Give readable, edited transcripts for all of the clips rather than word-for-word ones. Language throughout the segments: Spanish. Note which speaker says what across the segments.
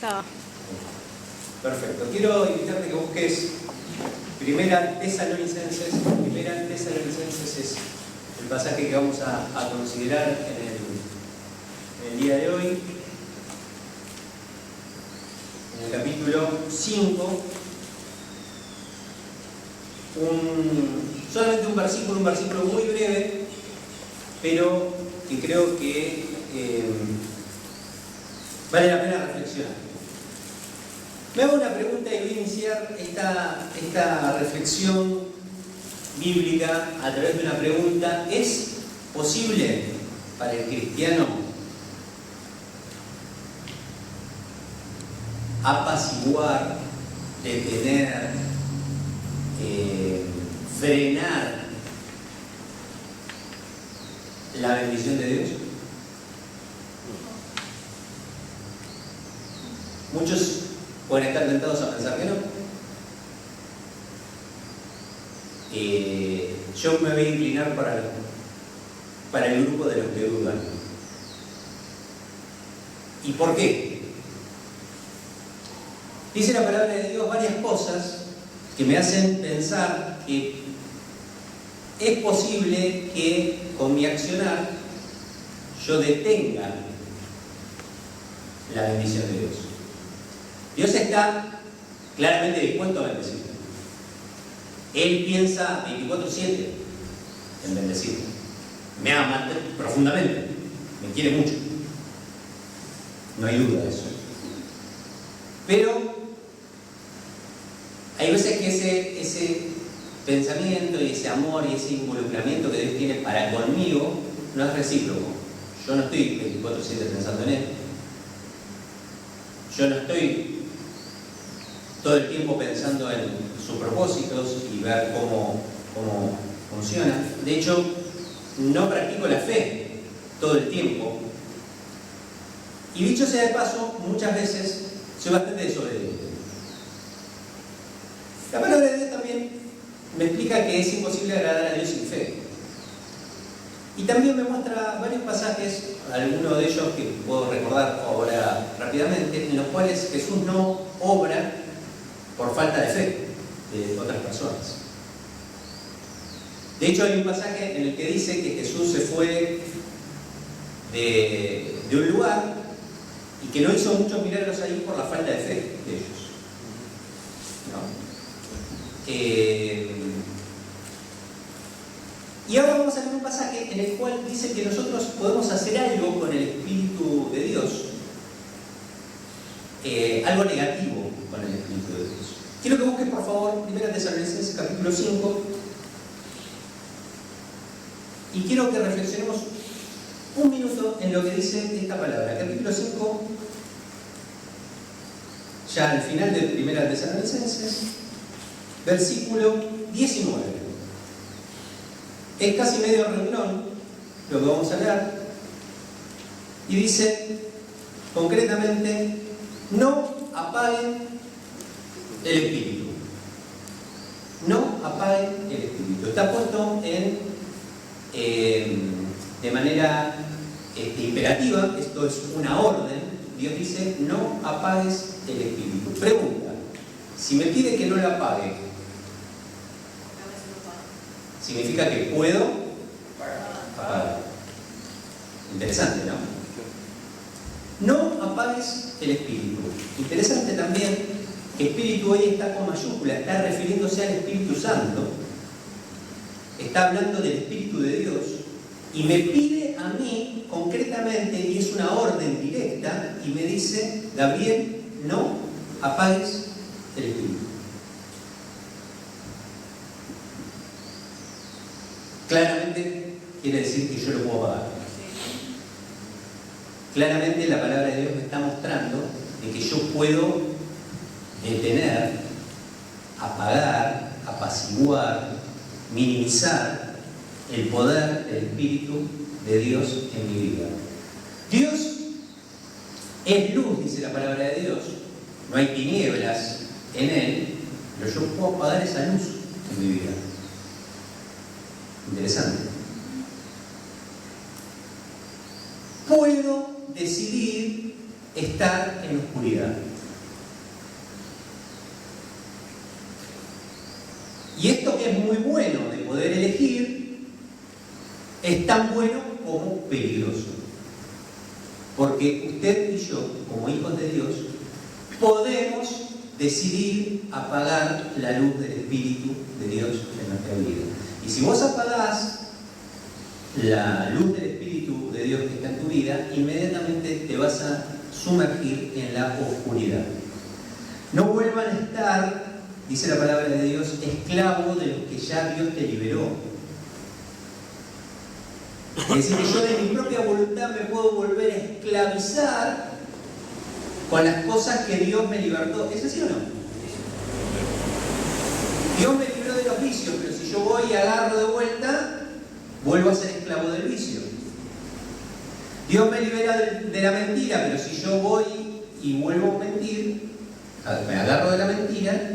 Speaker 1: Ya va.
Speaker 2: Perfecto. Quiero invitarte que busques Primera Tesalonicenses. Primera Tesalonicenses es el pasaje que vamos a considerar en el día de hoy. En el capítulo 5. Solamente un versículo muy breve, pero que creo que vale la pena reflexionar. Me hago una pregunta y voy a iniciar esta reflexión bíblica a través de una pregunta. ¿Es posible para el cristiano apaciguar, detener, frenar la bendición de Dios? Muchos pueden estar tentados a pensar que no. Yo me voy a inclinar para el grupo de los que dudan. ¿Y por qué? Dice la palabra de Dios varias cosas que me hacen pensar que es posible que con mi accionar yo detenga la bendición de Dios. Dios está claramente dispuesto a bendecir. Él piensa 24/7 en bendecir. Me ama profundamente, me quiere mucho. No hay duda de eso. Pero hay veces que ese pensamiento y ese amor y ese involucramiento que Dios tiene para conmigo no es recíproco. Yo no estoy 24/7 pensando en Él. Yo no estoy todo el tiempo pensando en sus propósitos y ver cómo funciona. De hecho, no practico la fe todo el tiempo. Y dicho sea de paso, muchas veces soy bastante desobediente. La palabra de Dios también me explica que es imposible agradar a Dios sin fe. Y también me muestra varios pasajes, algunos de ellos que puedo recordar ahora rápidamente, en los cuales Jesús no obra por falta de fe de otras personas. De hecho, hay un pasaje en el que dice que Jesús se fue de un lugar y que no hizo muchos milagros ahí por la falta de fe de ellos. ¿No? Y ahora vamos a ver un pasaje en el cual dice que nosotros podemos hacer algo con el Espíritu de Dios, algo negativo con el Espíritu de Dios. Quiero que busques, por favor, 1 Tesalonicenses capítulo 5, y quiero que reflexionemos un minuto en lo que dice esta palabra. Capítulo 5, ya al final de 1 Tesalonicenses, versículo 19. Es casi medio renglón lo que vamos a leer, y dice concretamente: no apaguen el espíritu. No apaguen el espíritu. Está puesto de manera imperativa. Esto es una orden. Dios dice: no apagues el espíritu. Pregunta: si me pide que no lo apague, ¿significa que puedo apagar? Interesante, ¿no? No apagues el espíritu. Interesante también que espíritu hoy está con mayúscula, está refiriéndose al Espíritu Santo, está hablando del Espíritu de Dios, y me pide a mí concretamente, y es una orden directa, y me dice: Gabriel, no apagues el espíritu. Claramente quiere decir que yo lo puedo apagar. Claramente la palabra de Dios me está mostrando de que yo puedo detener, apagar, apaciguar, minimizar el poder del Espíritu de Dios en mi vida. Dios es luz, dice la palabra de Dios. No hay tinieblas en Él, pero yo puedo apagar esa luz en mi vida. Interesante. Puedo decidir estar en oscuridad. es muy bueno de poder elegir, es tan bueno como peligroso. Porque usted y yo, como hijos de Dios, podemos decidir apagar la luz del Espíritu de Dios en nuestra vida. Y si vos apagás la luz del Espíritu de Dios que está en tu vida, inmediatamente te vas a sumergir en la oscuridad. No vuelvan a estar, dice la palabra de Dios, esclavos de los que ya Dios te liberó. Es decir, que yo de mi propia voluntad me puedo volver a esclavizar con las cosas que Dios me libertó. ¿Es así o no? Dios me libró de los vicios, pero si yo voy y agarro de vuelta, vuelvo a ser esclavo del vicio. Dios me libera de la mentira, pero si yo voy y vuelvo a mentir, me agarro de la mentira,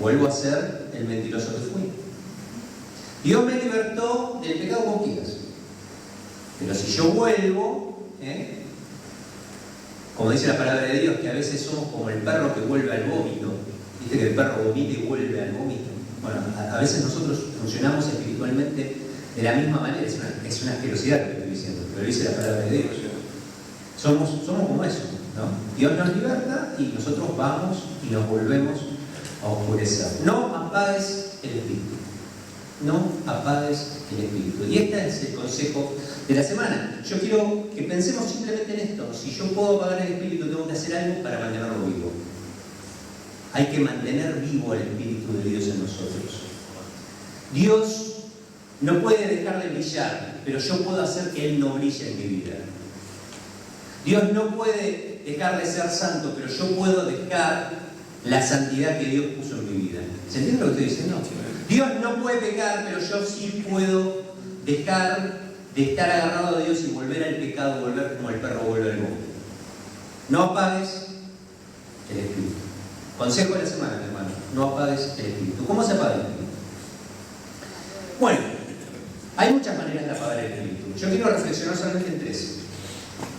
Speaker 2: vuelvo a ser el mentiroso que fui. Dios me libertó del pecado con quieras. Pero si yo vuelvo, como dice la palabra de Dios, que a veces somos como el perro que vuelve al vómito. Viste que el perro vomita y vuelve al vómito. Bueno, a veces nosotros funcionamos espiritualmente de la misma manera. Es una asquerosidad lo que estoy diciendo, pero dice la palabra de Dios. Somos como eso, ¿no? Dios nos liberta y nosotros vamos y nos volvemos a oscurecer. No apagues el espíritu. No apagues el espíritu. Y este es el consejo de la semana. Yo quiero que pensemos simplemente en esto. Si yo puedo apagar el espíritu, tengo que hacer algo para mantenerlo vivo. Hay que mantener vivo el Espíritu de Dios en nosotros. Dios no puede dejar de brillar, pero yo puedo hacer que Él no brille en mi vida. Dios no puede dejar de ser santo, pero yo puedo dejar la santidad que Dios puso en mi vida. ¿Se entiende lo que estoy diciendo? Dios no puede pecar, pero yo sí puedo dejar de estar agarrado a Dios y volver al pecado, volver como el perro vuelve al mundo. No apagues el Espíritu. Consejo de la semana, mi hermano, no apagues el espíritu. ¿Cómo se apaga el espíritu? Bueno, hay muchas maneras de apagar el espíritu. Yo quiero reflexionar solamente en tres.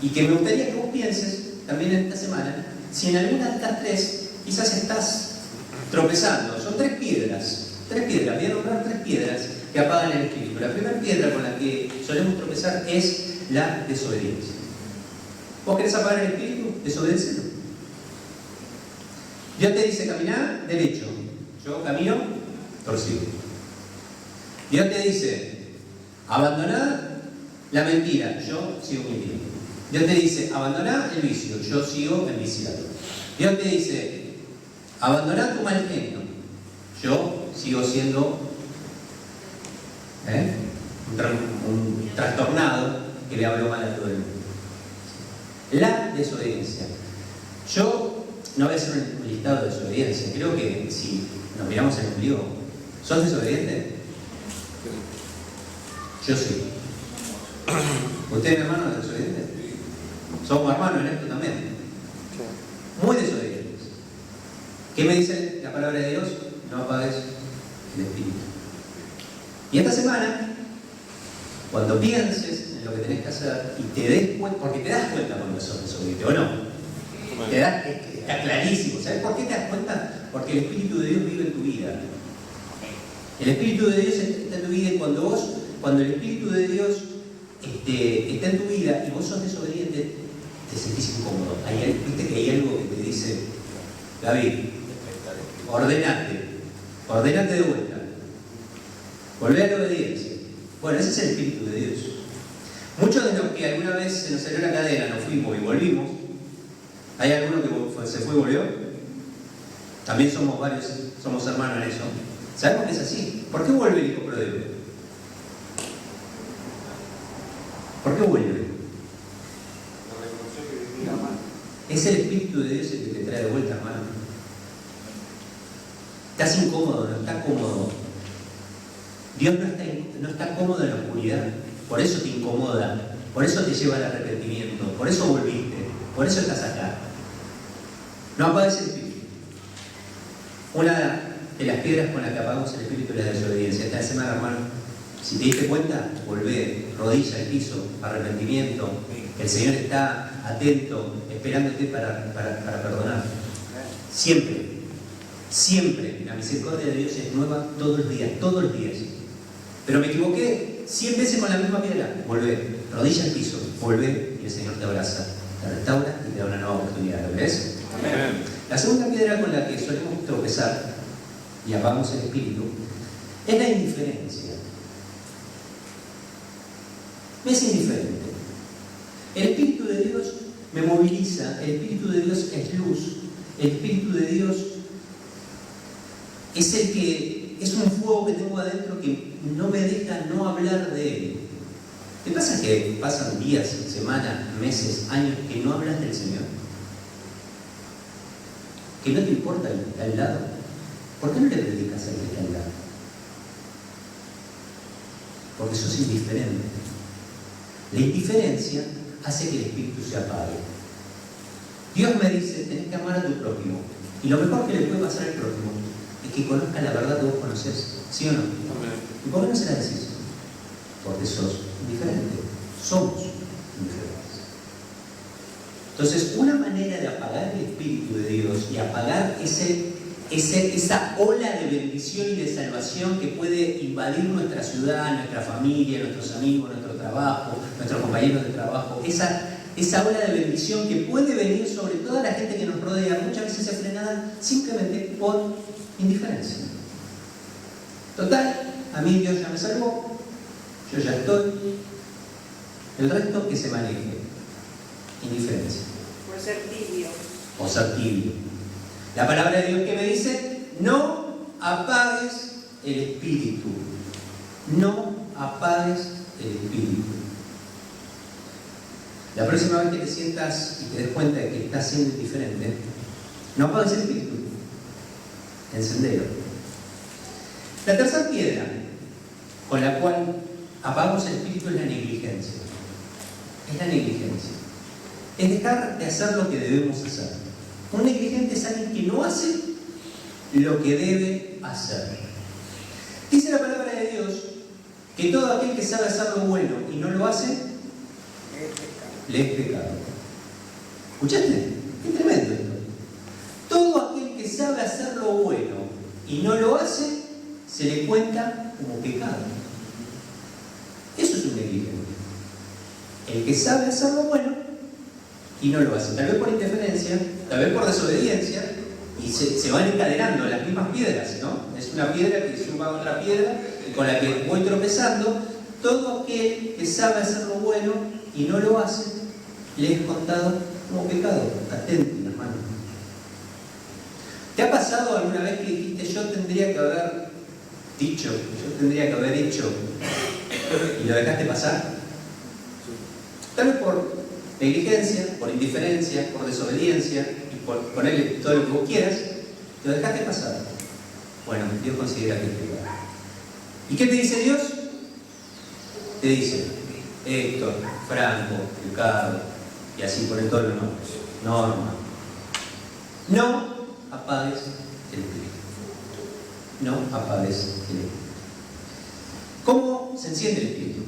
Speaker 2: Y que me gustaría que vos pienses, también en esta semana, si en alguna de estas tres quizás estás tropezando. Son tres piedras. Voy a nombrar tres piedras que apagan el espíritu. La primera piedra con la que solemos tropezar es la desobediencia. ¿Vos querés apagar el espíritu? Desobedécelo. Dios te dice caminar derecho, yo camino torcido. Dios te dice abandonar la mentira, yo sigo mintiendo. Dios te dice abandonar el vicio, yo sigo enviciado. Dios te dice abandonar tu mal genio, yo sigo siendo un trastornado que le hablo mal a todo el mundo. La desobediencia. Yo no voy a hacer un listado de desobediencia. Creo que si nos miramos en el ombligo, ¿sos desobediente? Yo sí. ¿Usted, mi hermano, es desobediente? Somos hermanos en esto también. Muy desobedientes. ¿Qué me dice la palabra de Dios? No apagues el espíritu. Y esta semana, cuando pienses en lo que tenés que hacer y te des cuenta, porque te das cuenta cuando sos desobediente, ¿o no? Está clarísimo. ¿Sabes por qué te das cuenta? Porque el Espíritu de Dios vive en tu vida. El Espíritu de Dios está en tu vida y cuando el Espíritu de Dios está en tu vida y vos sos desobediente, te sentís incómodo. Viste que hay algo que te dice, David, ordenate de vuelta. Volvé a la obediencia. Bueno, ese es el Espíritu de Dios. Muchos de los que alguna vez se nos salió la cadena, nos fuimos y volvimos, ¿hay alguno que se fue y volvió? También somos varios, somos hermanos en eso. ¿Sabemos que es así? ¿Por qué vuelve el hijo pródigo? ¿Por qué vuelve? Es el Espíritu de Dios el que te trae de vuelta, hermano. Estás incómodo, no estás cómodo. Dios no está cómodo en la oscuridad. Por eso te incomoda. Por eso te lleva al arrepentimiento. Por eso volviste. Por eso estás acá. No apagues el espíritu. Una de las piedras con las que apagamos el espíritu es la desobediencia. Esta semana, hermano, si te diste cuenta, volvé, rodilla al piso, arrepentimiento. El Señor está atento, esperándote para perdonar. Siempre. Siempre la misericordia de Dios es nueva todos los días, todos los días. Pero me equivoqué 100 veces con la misma piedra. Volvé, rodilla al piso, volvé y el Señor te abraza, te restaura y te da una nueva oportunidad. ¿Lo ves?
Speaker 1: Amén.
Speaker 2: La segunda piedra con la que solemos tropezar y apagamos el espíritu es la indiferencia. Me es indiferente. El Espíritu de Dios me moviliza, el Espíritu de Dios es luz, el Espíritu de Dios es el que es un fuego que tengo adentro que no me deja no hablar de Él. ¿Te pasa que pasan días, semanas, meses, años que no hablas del Señor? ¿Que no te importa el que está al lado? ¿Por qué no le predicas al que está al lado? Porque sos indiferente. La indiferencia hace que el espíritu se apague. Dios me dice, tenés que amar a tu prójimo. Y lo mejor que le puede pasar al prójimo es que conozca la verdad que vos conocés. ¿Sí o no?
Speaker 1: Amén.
Speaker 2: ¿Y por qué no se la decís? Porque sos indiferente. Somos indiferentes. Entonces, una manera de apagar el Espíritu de Dios y apagar esa ola de bendición y de salvación que puede invadir nuestra ciudad, nuestra familia, nuestros amigos, nuestro trabajo, nuestros compañeros de trabajo, esa ola de bendición que puede venir sobre toda la gente que nos rodea, muchas veces es frenada simplemente por indiferencia. Total, a mí Dios ya me salvó, yo ya estoy, el resto que se maneje. Indiferencia.
Speaker 3: Por ser tibio.
Speaker 2: O ser tibio. La palabra de Dios que me dice, no apagues el espíritu. No apagues el espíritu. La próxima vez que te sientas y te des cuenta de que estás siendo indiferente, no apagues el espíritu. Encendelo. La tercera piedra con la cual apagamos el espíritu es la negligencia. Es la negligencia. Es dejar de hacer lo que debemos hacer. Un negligente es alguien que no hace lo que debe hacer. Dice la palabra de Dios que todo aquel que sabe hacer lo bueno y no lo hace, le es pecado. ¿Escuchaste? Qué tremendo esto. Todo aquel que sabe hacer lo bueno y no lo hace, se le cuenta como pecado. Eso es un negligente. El que sabe hacer lo bueno y no lo hace. Tal vez por indiferencia, tal vez por desobediencia, y se van encadenando las mismas piedras, ¿no? Es una piedra que suma a otra piedra, con la que voy tropezando. Todo aquel que sabe hacer lo bueno y no lo hace, le es contado como pecado. Atento, hermano. ¿Te ha pasado alguna vez que dijiste, yo tendría que haber dicho, yo tendría que haber hecho, y lo dejaste pasar? Tal vez por negligencia, por indiferencia, por desobediencia, y por ponerle todo lo que vos quieras, lo dejaste pasar. Bueno, Dios considera que es pecado. ¿Y qué te dice Dios? Te dice, Héctor, Franco, Ricardo, y así ponen todos los nombres. No apagues el espíritu. No apagues el espíritu. ¿Cómo se enciende el espíritu?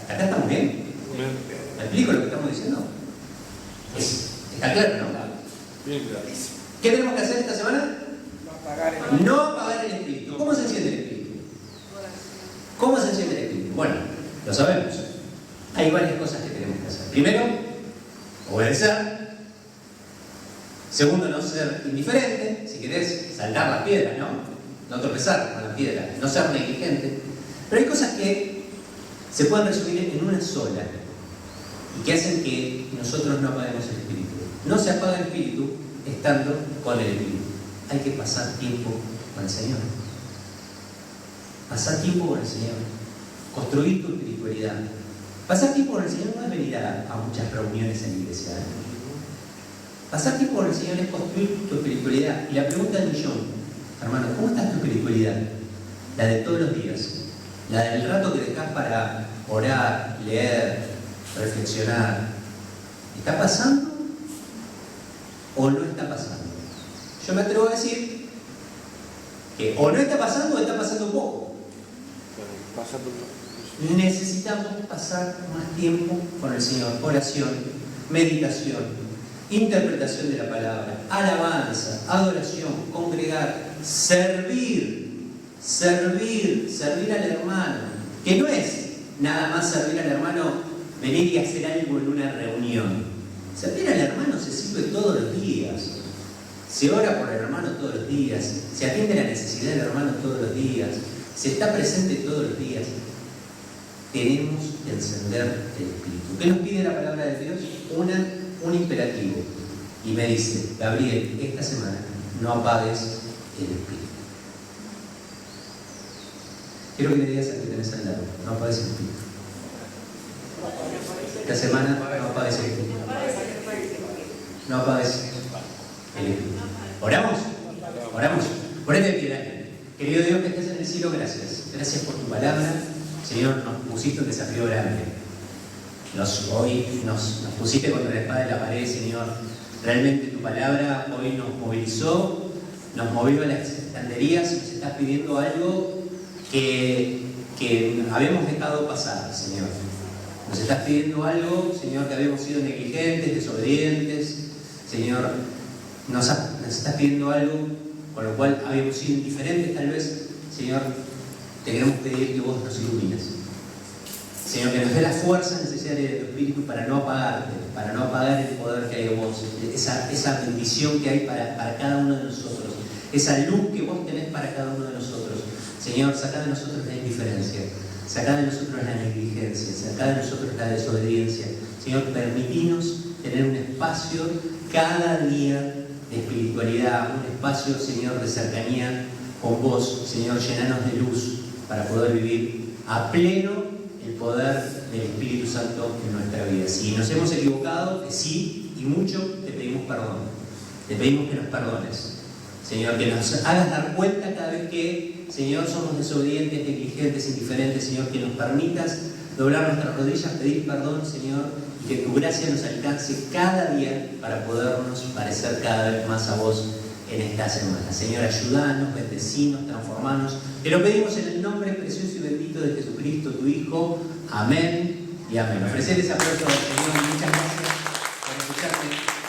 Speaker 2: ¿Acá estamos bien? ¿Me explico lo que estamos diciendo? Está claro, ¿no?
Speaker 1: Bien, claro.
Speaker 2: ¿Qué tenemos que hacer esta semana? No apagar el espíritu. ¿Cómo se enciende el espíritu? ¿Cómo se enciende el espíritu? Bueno, lo sabemos. Hay varias cosas que tenemos que hacer. Primero, obedecer. Segundo, no ser indiferente. Si querés, saltar las piedras, ¿no? No tropezar con las piedras. No ser negligente. Pero hay cosas que se pueden resumir en una sola y que hacen que nosotros no apaguemos el espíritu. No se apaga el espíritu estando con el espíritu. Hay que pasar tiempo con el Señor. Pasar tiempo con el Señor. Construir tu espiritualidad. Pasar tiempo con el Señor no es venir a muchas reuniones en la iglesia. Pasar tiempo con el Señor es construir tu espiritualidad. Y la pregunta del millón, hermano, ¿cómo está tu espiritualidad? La de todos los días. La del rato que dejás para orar, leer, reflexionar. ¿Está pasando o no está pasando? Yo me atrevo a decir que o no está pasando o está pasando poco. Necesitamos pasar más tiempo con el Señor. Oración, meditación, interpretación de la palabra, alabanza, adoración, congregar, servir al hermano, que no es nada más servir al hermano, venir y hacer algo en una reunión. Servir al hermano se sirve todos los días, se ora por el hermano todos los días, se atiende la necesidad del hermano todos los días, se está presente todos los días. Tenemos que encender el espíritu. ¿Qué nos pide la palabra de Dios? Un imperativo. Y me dice, Gabriel, esta semana no apagues el espíritu. Quiero que le digas al que tenés al lado, no apagues el espíritu. Esta semana no apagues el espíritu. No apagues el espíritu. ¿Oramos? Oramos. Ponete de pie. Querido Dios que estés en el cielo, gracias. Gracias por tu palabra. Señor, nos pusiste un desafío grande. Hoy nos pusiste contra la espada de la pared, Señor. Realmente tu palabra hoy nos movilizó, nos movió a las estanterías y nos estás pidiendo algo que habíamos dejado pasar, Señor. Nos estás pidiendo algo, Señor, que habíamos sido negligentes, desobedientes. Señor, nos estás pidiendo algo con lo cual habíamos sido indiferentes tal vez. Señor, te queremos pedir que vos nos ilumines. Señor, que nos dé la fuerza necesaria de tu Espíritu para no apagarte, para no apagar el poder que hay en vos, esa bendición que hay para cada uno de nosotros, esa luz que vos tenés para cada uno de nosotros. Señor, sacá de nosotros la indiferencia, sacá de nosotros la negligencia, sacá de nosotros la desobediencia. Señor, permitinos tener un espacio cada día de espiritualidad, un espacio, Señor, de cercanía con vos. Señor, llenanos de luz para poder vivir a pleno el poder del Espíritu Santo en nuestra vida. Si nos hemos equivocado, que sí, y mucho, te pedimos perdón. Te pedimos que nos perdones. Señor, que nos hagas dar cuenta cada vez que, Señor, somos desobedientes, negligentes, indiferentes. Señor, que nos permitas doblar nuestras rodillas, pedir perdón, Señor, y que tu gracia nos alcance cada día para podernos parecer cada vez más a vos en esta semana. Señor, ayúdanos, bendecinos, transformanos. Te lo pedimos en el nombre precioso y bendito de Jesucristo, tu Hijo. Amén y amén. Ofrecerles aplauso al Señor. Muchas gracias por escucharme.